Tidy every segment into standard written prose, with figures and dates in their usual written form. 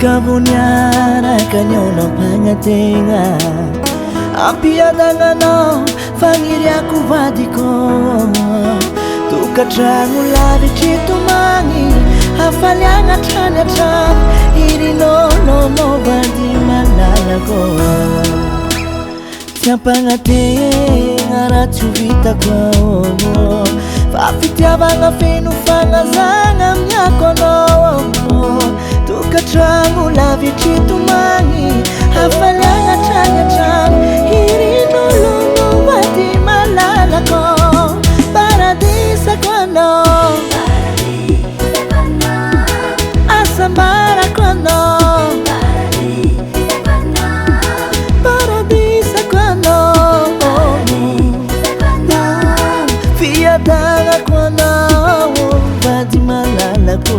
Ikavuniarakanyo pangatenga ampiadanganao faniriako vadiko tokatrano lavitry tomagny hafaliagna trany atrano irinonono vady malalako tsy ampagnategna raha tsy ho vitako fa fitiavagna feno fagnazagna amiako anao tokatrano lavitry tomagny hafaliagna trany atrano irinolono vady malalako paradisako anao asambarako anao paradisako anao fiadanako anao vady malalako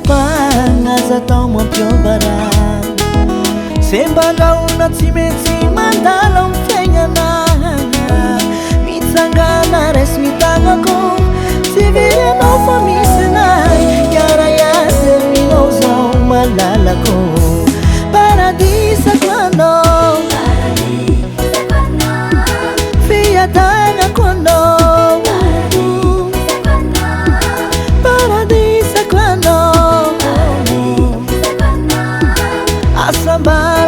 Pagnaza tao mampiombarana sembandraona tsy maintsy mandala mifaignana mitsangana resy mitagnako tsy very anao fa misy anay iaraiady aminao zao malalako paradisako anao fiadanako anao paradisako anao asambar